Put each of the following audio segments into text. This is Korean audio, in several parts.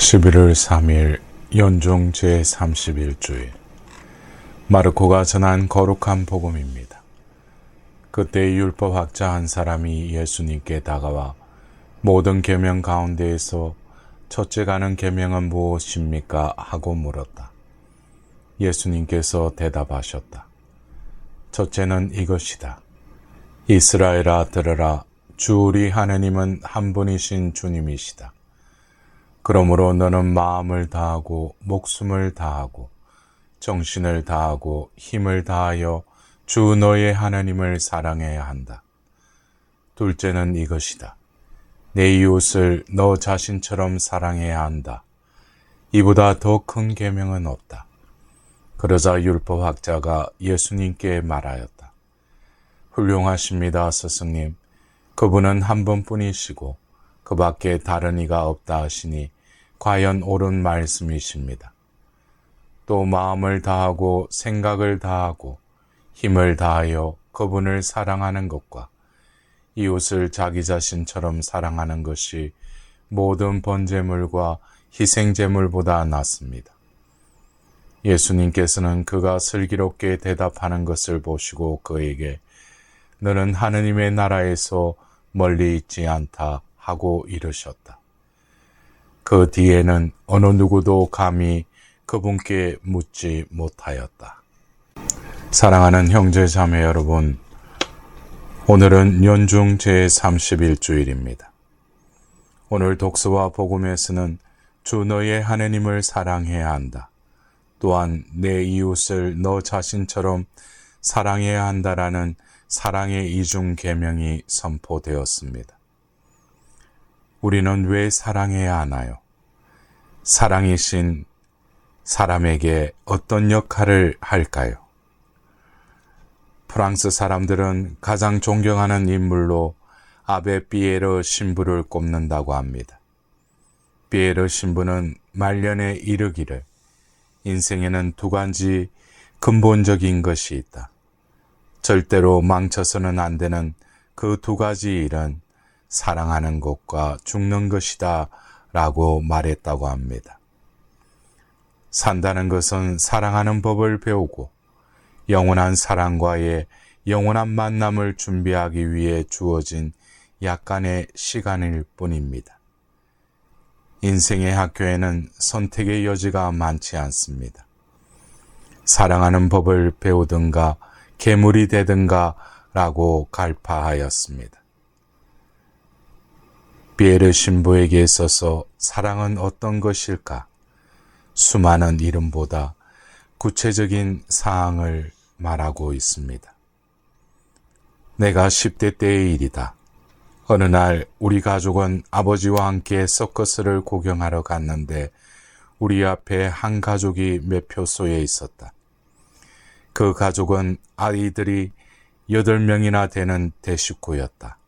11월 3일 연중 제31주일 마르코가 전한 거룩한 복음입니다. 그때 율법학자 한 사람이 예수님께 다가와 모든 계명 가운데에서 첫째가는 계명은 무엇입니까? 하고 물었다. 예수님께서 대답하셨다. 첫째는 이것이다. 이스라엘아 들으라. 주 우리 하느님은 한 분이신 주님이시다. 그러므로 너는 마음을 다하고 목숨을 다하고 정신을 다하고 힘을 다하여 주 너의 하나님을 사랑해야 한다. 둘째는 이것이다. 내 이웃을 너 자신처럼 사랑해야 한다. 이보다 더 큰 계명은 없다. 그러자 율법학자가 예수님께 말하였다. 훌륭하십니다, 스승님. 그분은 한 분뿐이시고 그 밖에 다른 이가 없다 하시니 과연 옳은 말씀이십니다. 또 마음을 다하고 생각을 다하고 힘을 다하여 그분을 사랑하는 것과 이웃을 자기 자신처럼 사랑하는 것이 모든 번제물과 희생제물보다 낫습니다. 예수님께서는 그가 슬기롭게 대답하는 것을 보시고 그에게 너는 하느님의 나라에서 멀리 있지 않다 하고 이르셨다. 그 뒤에는 어느 누구도 감히 그분께 묻지 못하였다. 사랑하는 형제 자매 여러분, 오늘은 연중 제31주일입니다. 오늘 독서와 복음에서는 주 너의 하느님을 사랑해야 한다. 또한 내 이웃을 너 자신처럼 사랑해야 한다라는 사랑의 이중 계명이 선포되었습니다. 우리는 왜 사랑해야 하나요? 사랑이신 사람에게 어떤 역할을 할까요? 프랑스 사람들은 가장 존경하는 인물로 아베 피에르 신부를 꼽는다고 합니다. 피에르 신부는 말년에 이르기를 인생에는 두 가지 근본적인 것이 있다. 절대로 망쳐서는 안 되는 그 두 가지 일은 사랑하는 것과 죽는 것이다 라고 말했다고 합니다. 산다는 것은 사랑하는 법을 배우고 영원한 사랑과의 영원한 만남을 준비하기 위해 주어진 약간의 시간일 뿐입니다. 인생의 학교에는 선택의 여지가 많지 않습니다. 사랑하는 법을 배우든가 괴물이 되든가 라고 갈파하였습니다. 피에르 신부에게 있어서 사랑은 어떤 것일까? 수많은 이름보다 구체적인 사항을 말하고 있습니다. 내가 10대 때의 일이다. 어느 날 우리 가족은 아버지와 함께 서커스를 구경하러 갔는데 우리 앞에 한 가족이 매표소에 있었다. 그 가족은 아이들이 8명이나 되는 대식구였다.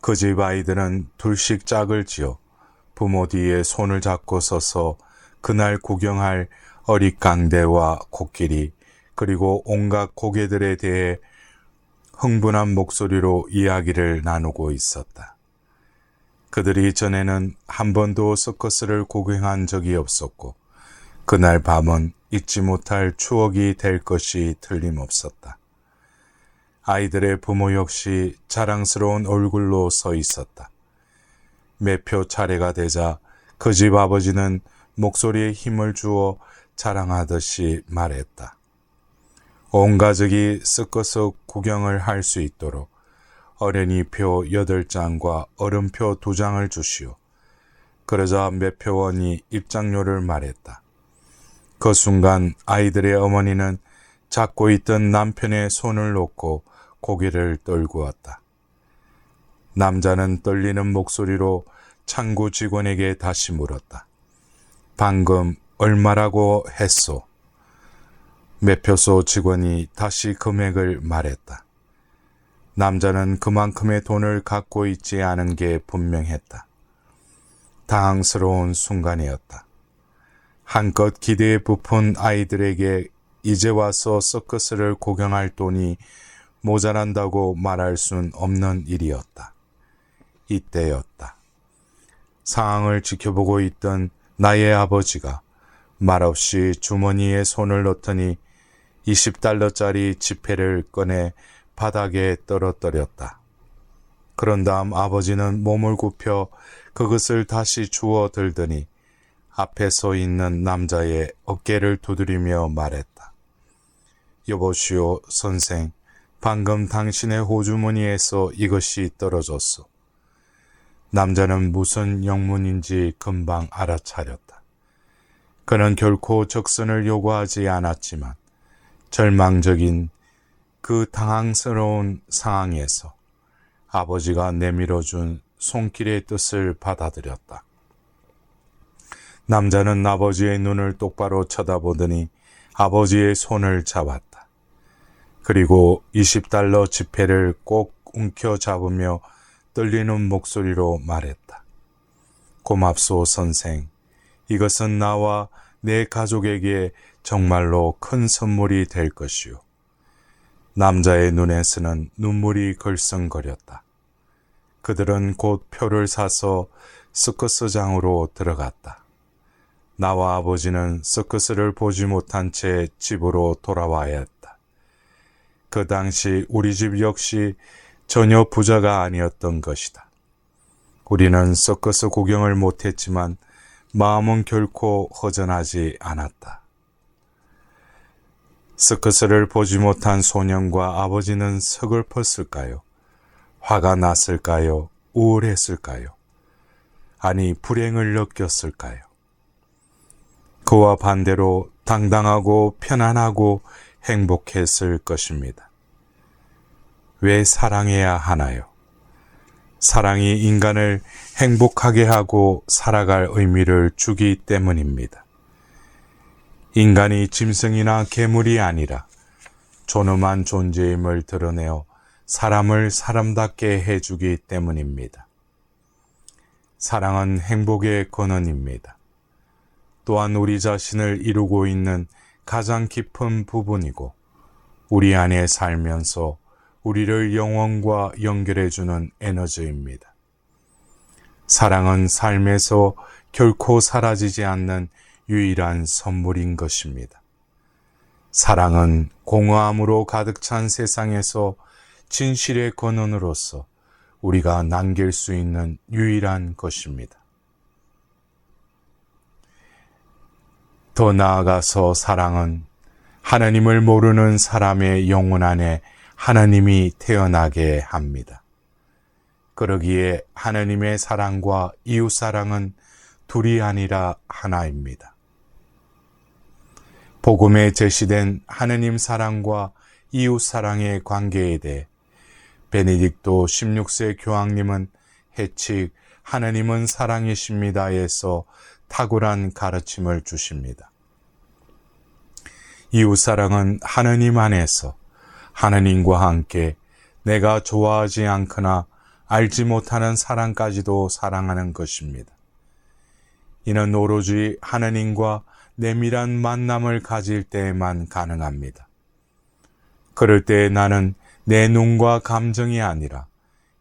그 집 아이들은 둘씩 짝을 지어 부모 뒤에 손을 잡고 서서 그날 구경할 어릿강대와 코끼리 그리고 온갖 고개들에 대해 흥분한 목소리로 이야기를 나누고 있었다. 그들이 전에는 한 번도 서커스를 구경한 적이 없었고 그날 밤은 잊지 못할 추억이 될 것이 틀림없었다. 아이들의 부모 역시 자랑스러운 얼굴로 서 있었다. 매표 차례가 되자 그 집 아버지는 목소리에 힘을 주어 자랑하듯이 말했다. 온 가족이 서커스 구경을 할 수 있도록 어린이표 8장과 어른표 2장을 주시오. 그러자 매표원이 입장료를 말했다. 그 순간 아이들의 어머니는 잡고 있던 남편의 손을 놓고 고개를 떨구었다. 남자는 떨리는 목소리로 창구 직원에게 다시 물었다. 방금 얼마라고 했소? 매표소 직원이 다시 금액을 말했다. 남자는 그만큼의 돈을 갖고 있지 않은 게 분명했다. 당황스러운 순간이었다. 한껏 기대에 부푼 아이들에게 이제 와서 서커스를 구경할 돈이 모자란다고 말할 순 없는 일이었다. 이때였다. 상황을 지켜보고 있던 나의 아버지가 말없이 주머니에 손을 넣더니 20달러짜리 지폐를 꺼내 바닥에 떨어뜨렸다. 그런 다음 아버지는 몸을 굽혀 그것을 다시 주워 들더니 앞에 서 있는 남자의 어깨를 두드리며 말했다. 여보시오, 선생. 방금 당신의 호주머니에서 이것이 떨어졌소. 남자는 무슨 영문인지 금방 알아차렸다. 그는 결코 적선을 요구하지 않았지만 절망적인 그 당황스러운 상황에서 아버지가 내밀어준 손길의 뜻을 받아들였다. 남자는 아버지의 눈을 똑바로 쳐다보더니 아버지의 손을 잡았다. 그리고 20달러 지폐를 꼭 움켜잡으며 떨리는 목소리로 말했다. 고맙소, 선생. 이것은 나와 내 가족에게 정말로 큰 선물이 될 것이오. 남자의 눈에서는 눈물이 걸썽거렸다. 그들은 곧 표를 사서 서커스장으로 들어갔다. 나와 아버지는 서커스를 보지 못한 채 집으로 돌아와야 했다. 그 당시 우리 집 역시 전혀 부자가 아니었던 것이다. 우리는 서커스 구경을 못했지만 마음은 결코 허전하지 않았다. 서커스를 보지 못한 소년과 아버지는 서글펐을까요? 화가 났을까요? 우울했을까요? 아니, 불행을 느꼈을까요? 그와 반대로 당당하고 편안하고 행복했을 것입니다. 왜 사랑해야 하나요? 사랑이 인간을 행복하게 하고 살아갈 의미를 주기 때문입니다. 인간이 짐승이나 괴물이 아니라 존엄한 존재임을 드러내어 사람을 사람답게 해주기 때문입니다. 사랑은 행복의 근원입니다. 또한 우리 자신을 이루고 있는 가장 깊은 부분이고 우리 안에 살면서 우리를 영원과 연결해주는 에너지입니다. 사랑은 삶에서 결코 사라지지 않는 유일한 선물인 것입니다. 사랑은 공허함으로 가득 찬 세상에서 진실의 근원으로서 우리가 남길 수 있는 유일한 것입니다. 더 나아가서 사랑은 하나님을 모르는 사람의 영혼 안에 하나님이 태어나게 합니다. 그러기에 하나님의 사랑과 이웃 사랑은 둘이 아니라 하나입니다. 복음에 제시된 하나님 사랑과 이웃 사랑의 관계에 대해 베네딕토 16세 교황님은 해칙 하나님은 사랑이십니다에서 탁월한 가르침을 주십니다. 이웃 사랑은 하나님 안에서 하나님과 함께 내가 좋아하지 않거나 알지 못하는 사람까지도 사랑하는 것입니다. 이는 오로지 하나님과 내밀한 만남을 가질 때에만 가능합니다. 그럴 때 나는 내 눈과 감정이 아니라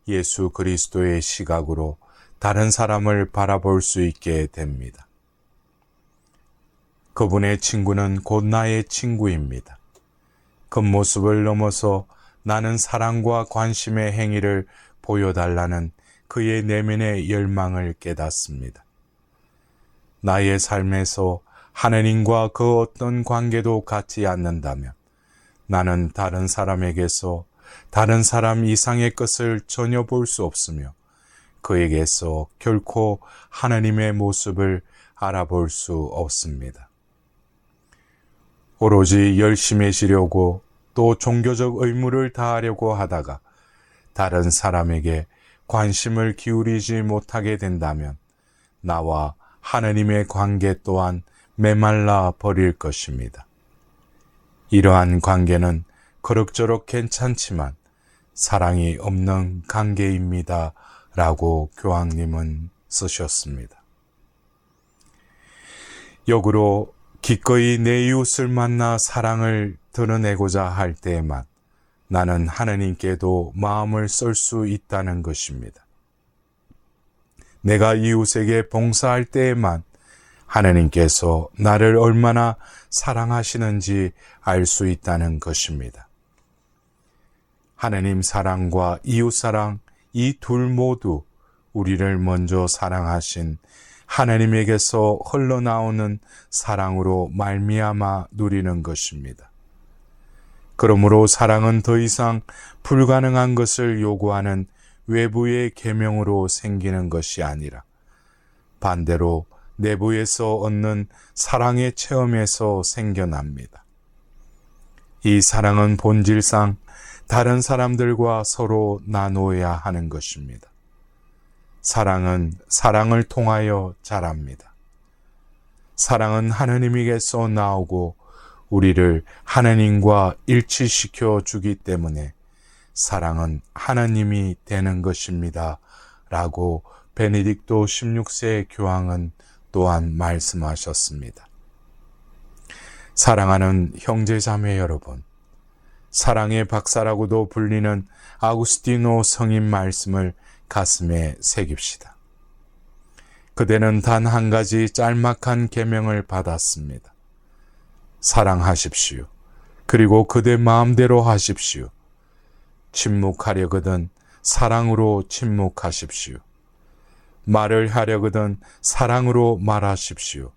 예수 그리스도의 시각으로 다른 사람을 바라볼 수 있게 됩니다. 그분의 친구는 곧 나의 친구입니다. 겉모습을 넘어서 나는 사랑과 관심의 행위를 보여달라는 그의 내면의 열망을 깨닫습니다. 나의 삶에서 하나님과 그 어떤 관계도 갖지 않는다면 나는 다른 사람에게서 다른 사람 이상의 것을 전혀 볼 수 없으며 그에게서 결코 하나님의 모습을 알아볼 수 없습니다. 오로지 열심해지려고 또 종교적 의무를 다하려고 하다가 다른 사람에게 관심을 기울이지 못하게 된다면 나와 하나님의 관계 또한 메말라 버릴 것입니다. 이러한 관계는 그럭저럭 괜찮지만 사랑이 없는 관계입니다. 라고 교황님은 쓰셨습니다. 역으로 기꺼이 내 이웃을 만나 사랑을 드러내고자 할 때에만 나는 하나님께도 마음을 쏠 수 있다는 것입니다. 내가 이웃에게 봉사할 때에만 하나님께서 나를 얼마나 사랑하시는지 알 수 있다는 것입니다. 하나님 사랑과 이웃 사랑, 이 둘 모두 우리를 먼저 사랑하신 하나님에게서 흘러나오는 사랑으로 말미암아 누리는 것입니다. 그러므로 사랑은 더 이상 불가능한 것을 요구하는 외부의 계명으로 생기는 것이 아니라 반대로 내부에서 얻는 사랑의 체험에서 생겨납니다. 이 사랑은 본질상 다른 사람들과 서로 나누어야 하는 것입니다. 사랑은 사랑을 통하여 자랍니다. 사랑은 하나님에게서 나오고 우리를 하나님과 일치시켜 주기 때문에 사랑은 하나님이 되는 것입니다. 라고 베네딕토 16세 교황은 또한 말씀하셨습니다. 사랑하는 형제자매 여러분, 사랑의 박사라고도 불리는 아구스티노 성인 말씀을 가슴에 새깁시다. 그대는 단 한 가지 짤막한 계명을 받았습니다. 사랑하십시오. 그리고 그대 마음대로 하십시오. 침묵하려거든 사랑으로 침묵하십시오. 말을 하려거든 사랑으로 말하십시오.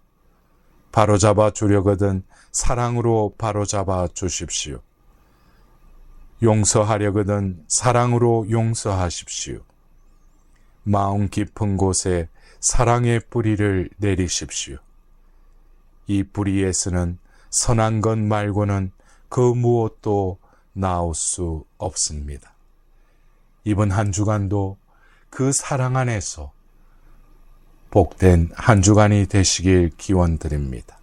바로잡아 주려거든 사랑으로 바로잡아 주십시오. 용서하려거든 사랑으로 용서하십시오. 마음 깊은 곳에 사랑의 뿌리를 내리십시오. 이 뿌리에서는 선한 것 말고는 그 무엇도 나올 수 없습니다. 이번 한 주간도 그 사랑 안에서 복된 한 주간이 되시길 기원드립니다.